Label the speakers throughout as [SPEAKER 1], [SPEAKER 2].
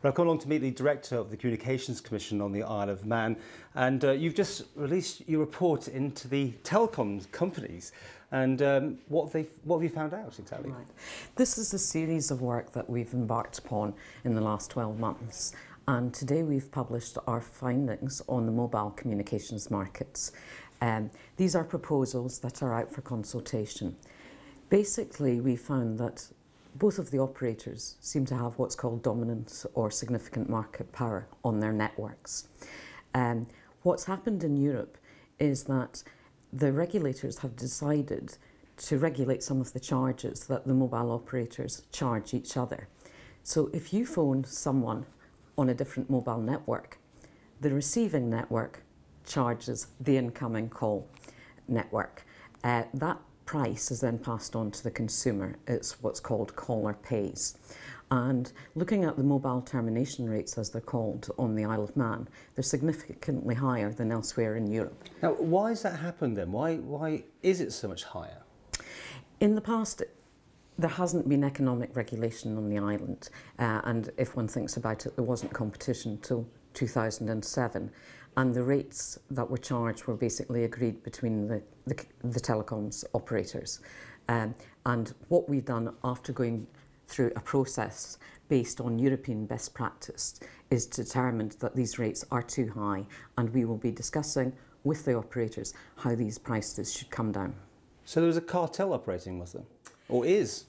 [SPEAKER 1] Well, I've come along to meet the Director of the Communications Commission on the Isle of Man, and you've just released your report into the telecoms companies. And what have you found out exactly?
[SPEAKER 2] Right. This is a series of work that we've embarked upon in the last 12 months. And today we've published our findings on the mobile communications markets. These are proposals that are out for consultation. Basically, we found that both of the operators seem to have what's called dominant or significant market power on their networks. What's happened in Europe is that the regulators have decided to regulate some of the charges that the mobile operators charge each other. So if you phone someone on a different mobile network, the receiving network charges the incoming call network. That price is then passed on to the consumer. It's what's called caller pays. And looking at the mobile termination rates, as they're called, on the Isle of Man, they're significantly higher than elsewhere in Europe.
[SPEAKER 1] Now, why has that happened then? Why is it so much higher?
[SPEAKER 2] In the past, there hasn't been economic regulation on the island, and if one thinks about it, there wasn't competition till 2007, and the rates that were charged were basically agreed between the telecoms operators. And what we've done after going through a process based on European best practice is determined that these rates are too high, and we will be discussing with the operators how these prices should come down.
[SPEAKER 1] So there was a cartel operating, was there? Or is?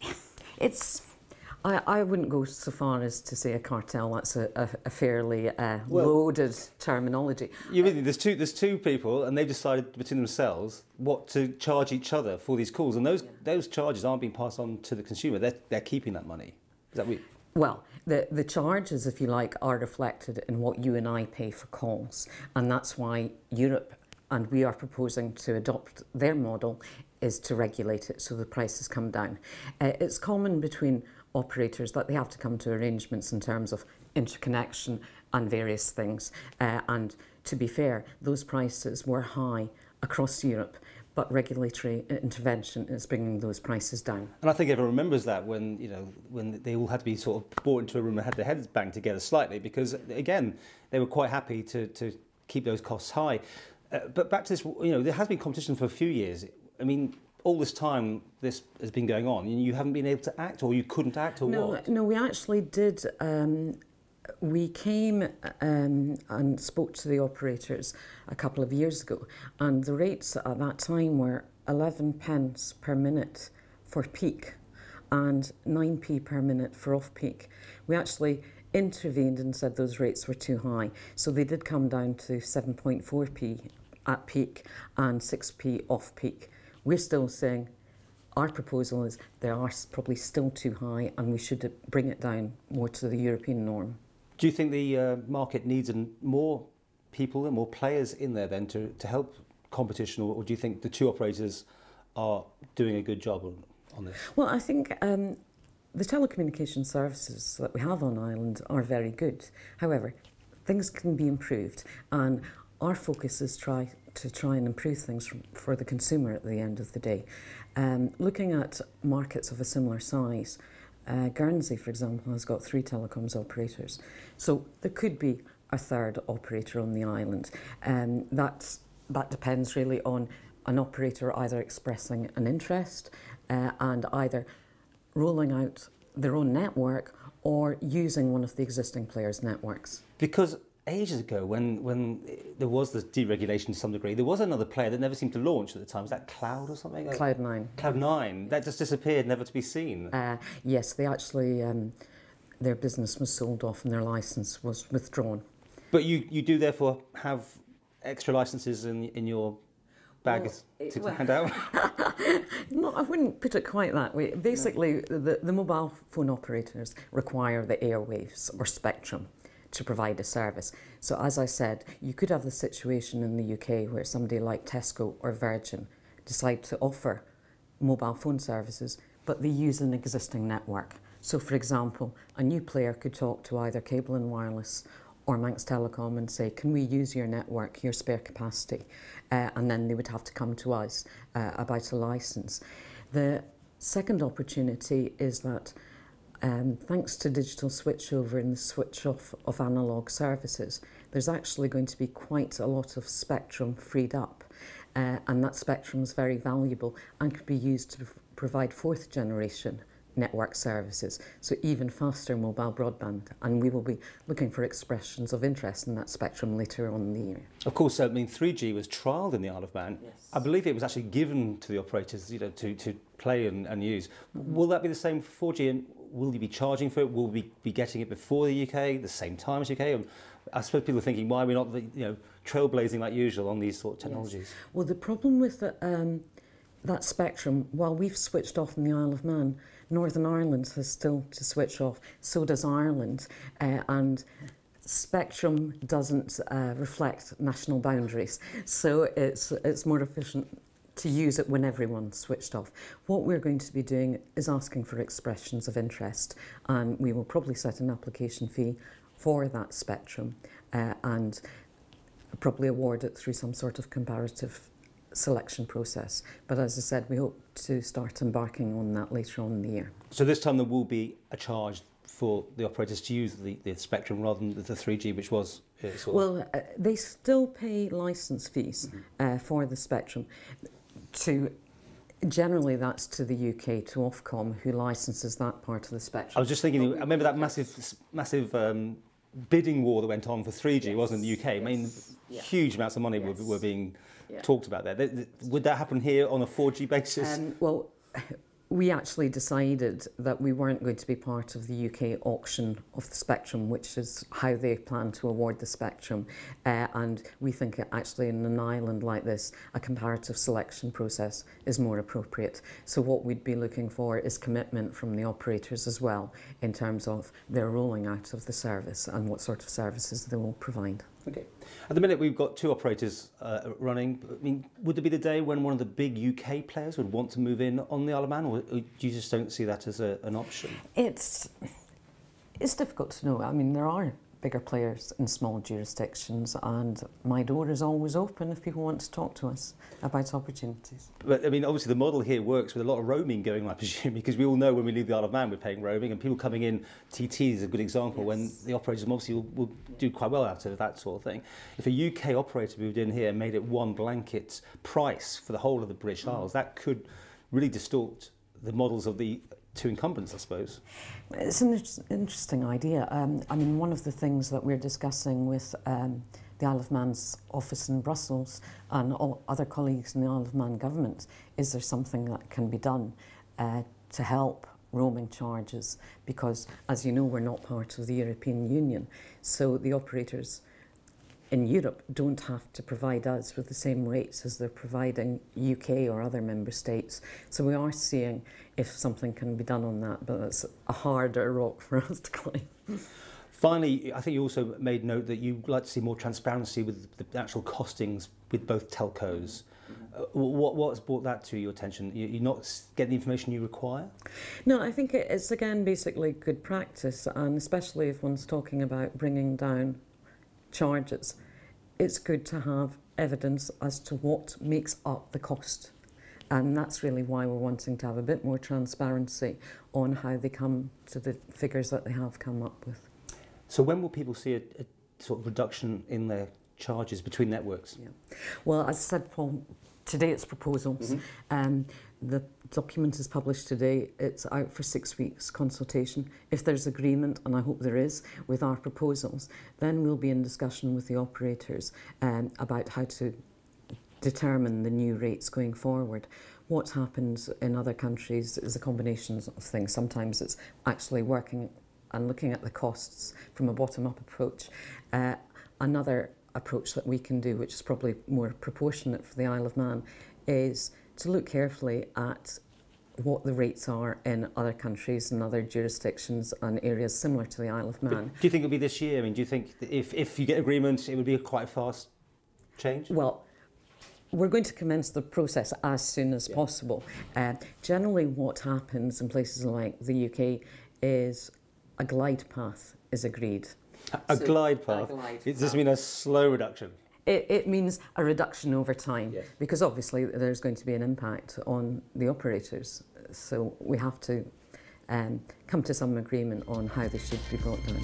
[SPEAKER 2] I wouldn't go so far as to say a cartel. That's a fairly loaded terminology.
[SPEAKER 1] There's two people, and they've decided between themselves what to charge each other for these calls, and those charges aren't being passed on to the consumer. They're keeping that money. Is that what?
[SPEAKER 2] Well, the charges, if you like, are reflected in what you and I pay for calls, and that's why Europe, and we are proposing to adopt their model, is to regulate it so the prices come down. It's common between operators that they have to come to arrangements in terms of interconnection and various things. And to be fair, those prices were high across Europe, but regulatory intervention is bringing those prices down.
[SPEAKER 1] And I think everyone remembers that when they all had to be sort of brought into a room and had their heads banged together slightly, because again, they were quite happy to keep those costs high. But back to this, there has been competition for a few years. I mean, all this time this has been going on, and you haven't been able to act, or you couldn't act, or what?
[SPEAKER 2] No, we actually did. We came and spoke to the operators a couple of years ago, and the rates at that time were 11 pence per minute for peak and 9p per minute for off-peak. We actually intervened and said those rates were too high, so they did come down to 7.4p at peak and 6p off-peak. We're still saying our proposal is they are probably still too high, and we should bring it down more to the European norm.
[SPEAKER 1] Do you think the market needs more people and more players in there then to help competition, or do you think the two operators are doing a good job on this?
[SPEAKER 2] Well, I think the telecommunication services that we have on Ireland are very good. However, things can be improved, and our focus is to try and improve things for the consumer at the end of the day. Looking at markets of a similar size, Guernsey, for example, has got 3 telecoms operators. So there could be a third operator on the island. That depends really on an operator either expressing an interest and either rolling out their own network or using one of the existing players' networks.
[SPEAKER 1] Because ages ago, when there was this deregulation to some degree, there was another player that never seemed to launch at the time. Was that Cloud or something?
[SPEAKER 2] Cloud9.
[SPEAKER 1] Cloud9. That just disappeared, never to be seen.
[SPEAKER 2] Yes, they actually, their business was sold off and their licence was withdrawn.
[SPEAKER 1] But you do therefore have extra licences in your bag to hand out?
[SPEAKER 2] No, I wouldn't put it quite that way. Basically, the mobile phone operators require the airwaves or spectrum to provide a service. So as I said, you could have the situation in the UK where somebody like Tesco or Virgin decide to offer mobile phone services, but they use an existing network. So for example, a new player could talk to either Cable and Wireless or Manx Telecom and say, can we use your network, your spare capacity? And then they would have to come to us about a licence. The second opportunity is that thanks to digital switchover and the switch off of analogue services, there's actually going to be quite a lot of spectrum freed up. And that spectrum is very valuable and could be used to provide fourth generation network services, so even faster mobile broadband, and we will be looking for expressions of interest in that spectrum later on in the year.
[SPEAKER 1] Of course, I mean 3G was trialled in the Isle of Man.
[SPEAKER 2] Yes.
[SPEAKER 1] I believe it was actually given to the operators, to play and use. Will that be the same for 4G, and will you be charging for it? Will we be getting it before the UK, the same time as UK? I suppose people are thinking, why are we not trailblazing like usual on these sort of technologies?
[SPEAKER 2] Yes. Well, the problem with that spectrum, while we've switched off in the Isle of Man, Northern Ireland has still to switch off, so does Ireland, and spectrum doesn't reflect national boundaries, so it's more efficient to use it when everyone's switched off. What we're going to be doing is asking for expressions of interest, and we will probably set an application fee for that spectrum and probably award it through some sort of comparative selection process. But as I said, we hope to start embarking on that later on in the year. So
[SPEAKER 1] this time there will be a charge for the operators to use the spectrum rather than the 3G, which was
[SPEAKER 2] they still pay licence fees for the spectrum. Generally that's to the UK, to Ofcom, who licenses that part of the spectrum.
[SPEAKER 1] I was just thinking, I remember that massive bidding war that went on for 3G, wasn't it, in the UK? I mean, huge amounts of money were being talked about there. Would that happen here on a 4G basis?
[SPEAKER 2] Well, we actually decided that we weren't going to be part of the UK auction of the spectrum, which is how they plan to award the spectrum. And we think actually in an island like this, a comparative selection process is more appropriate. So what we'd be looking for is commitment from the operators as well, in terms of their rolling out of the service and what sort of services they will provide.
[SPEAKER 1] Okay. At the minute, we've got two operators running. I mean, would there be the day when one of the big UK players would want to move in on the Isle of Man, or you just don't see that as an option?
[SPEAKER 2] It's difficult to know. I mean, there are bigger players in small jurisdictions, and my door is always open if people want to talk to us about opportunities.
[SPEAKER 1] But I mean, obviously the model here works with a lot of roaming going on, I presume, because we all know when we leave the Isle of Man we're paying roaming, and people coming in, TT is a good example, when the operators obviously will do quite well out of that sort of thing. If a UK operator moved in here and made it one blanket price for the whole of the British Isles, that could really distort the models of the two incumbents, I suppose.
[SPEAKER 2] It's an interesting idea. I mean, one of the things that we're discussing with the Isle of Man's office in Brussels and all other colleagues in the Isle of Man government, is there something that can be done to help roaming charges? Because, as you know, we're not part of the European Union, so the operators in Europe don't have to provide us with the same rates as they're providing UK or other member states. So we are seeing if something can be done on that, but it's a harder rock for us to climb.
[SPEAKER 1] Finally, I think you also made note that you'd like to see more transparency with the actual costings with both telcos. What's brought that to your attention? You're not getting the information you require?
[SPEAKER 2] No, I think it's, again, basically good practice, and especially if one's talking about bringing down charges, it's good to have evidence as to what makes up the cost. And that's really why we're wanting to have a bit more transparency on how they come to the figures that they have come up with.
[SPEAKER 1] So when will people see a sort of reduction in their charges between networks?
[SPEAKER 2] Yeah. Well, as I said, Paul, today it's proposals. The document is published today. It's out for 6 weeks consultation. If there's agreement, and I hope there is, with our proposals, then we'll be in discussion with the operators about how to determine the new rates going forward. What happens in other countries is a combination of things. Sometimes it's actually working and looking at the costs from a bottom-up approach. Another approach that we can do, which is probably more proportionate for the Isle of Man, is to look carefully at what the rates are in other countries and other jurisdictions and areas similar to the Isle of Man.
[SPEAKER 1] But do you think it'll be this year? I mean, do you think that if you get agreement, it would be a quite fast change?
[SPEAKER 2] Well, we're going to commence the process as soon as possible. Generally, what happens in places like the UK is a glide path is agreed.
[SPEAKER 1] A glide path? Does this mean a slow reduction?
[SPEAKER 2] It means a reduction over time, because obviously there's going to be an impact on the operators. So we have to come to some agreement on how they should be brought down.